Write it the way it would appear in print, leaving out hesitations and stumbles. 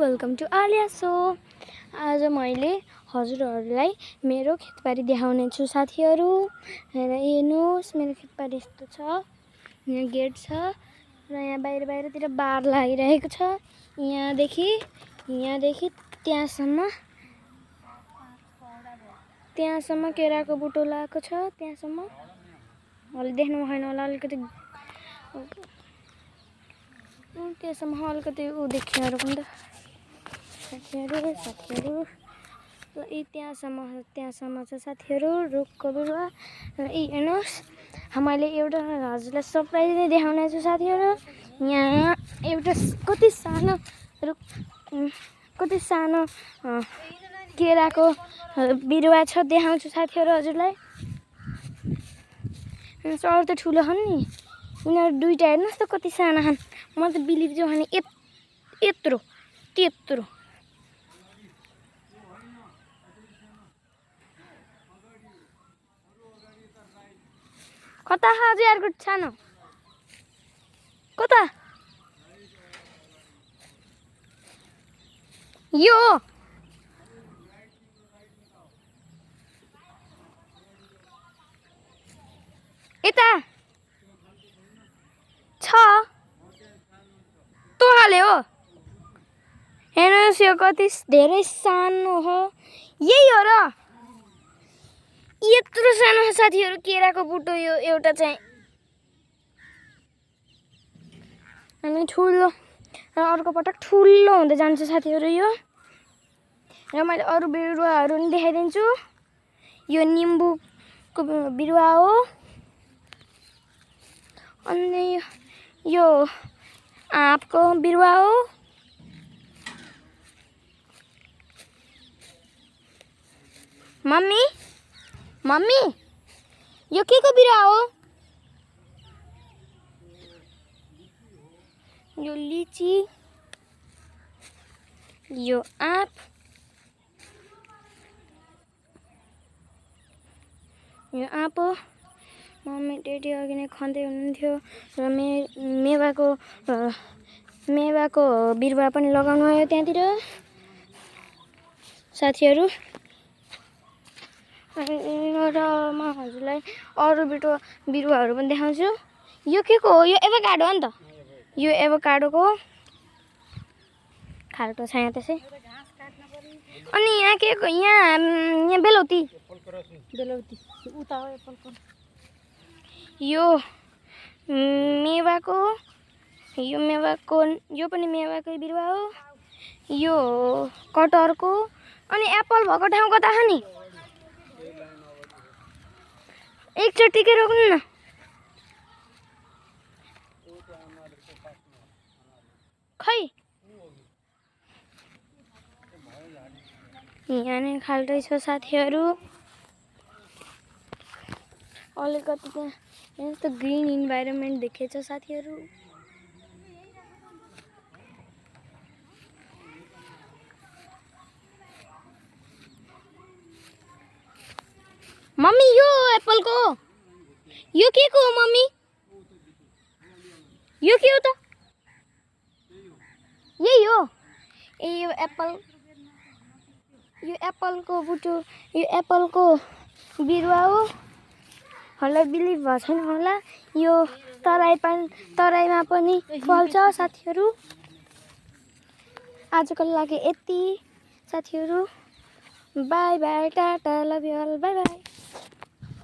Welcome to Alia so. आज मैले हजुरहरूलाई मेरो खेतबारी देखाउने छु साथीहरू। हेर्नुहोस् मेरो खेतबारी यस्तो छ। यहाँ गेट छ र यहाँ बाहिरतिर बार लागिरहेको छ। यहाँदेखि त्यहाँसम्म केराको बुटो लगाएको छ। त्यहाँसम्म अलि देख्नु भएन होला, अलिकति त्यसम्म अलिकति देखिएर पनि त साथीहरू ल त्यहाँसम्म छ साथीहरू रुखको बिरुवा। र हेर्नुहोस् मैले एउटा हजुरलाई सरप्राइज नै देखाउने छु साथीहरू। यहाँ एउटा कति सानो केराको बिरुवा छ, देखाउँछु साथीहरू हजुरलाई। अरू त ठुलो छन् नि, यिनीहरू दुईटा हेर्नुहोस् त कति साना छन्। म त बिलिभ चाहिँ भने त्यत्रो कता हजुरहरूको सानो कता यो यता छ तोहाले हो। हेर्नुहोस् यो कति धेरै सानो हो। यही हो र, यत्रो सानो साथीहरू केराको बुटो। यो एउटा चाहिँ अनि ठुलो र अर्को पटक ठुलो हुँदै जान्छ साथीहरू यो। र मैले अरू बिरुवाहरू पनि देखाइदिन्छु। यो निम्बुको बिरुवा हो, अनि यो आँपको बिरुवा हो। मम्मी यो के को बिरुवा हो? यो लिची, यो आँप, यो आँप हो। मम्मी ड्याडी अघि नै खन्दै हुनुहुन्थ्यो र मेवाको बिरुवा पनि लगाउनु आयो त्यहाँतिर साथीहरू। र म हजुरलाई अरू बिरुवाहरू पनि देखाउँछु। यो के को हो? यो एभोकाडो हो नि त। यो एभोकाडोको खाल्टो छ यहाँ त्यसै। अनि यहाँ के को? यहाँ बेलौती उता हो एप्पलको। यो मेवाको यो पनि मेवाकै बिरुवा हो। यो कटहरको। अनि एप्पल भएको ठाउँ कता छ नि? एकचोटिकै रोक्नु न। खै यहाँ नै खाल्टै छ साथीहरू। अलिकति त्यहाँ यस्तो ग्रिन इन्भाइरोमेन्ट देखेछ साथीहरू। मम्मी यो एप्पलको यो के को हो? मम्मी यो के हो त? यही हो। यो एप्पलको बुटो, यो एप्पलको बिरुवा हो। होला बिलिभ भएको छैन होला, यो तराईमा पनि फल्छ साथीहरू। आजको लागि यति साथीहरू। Bye bye, tata, love you all, bye by.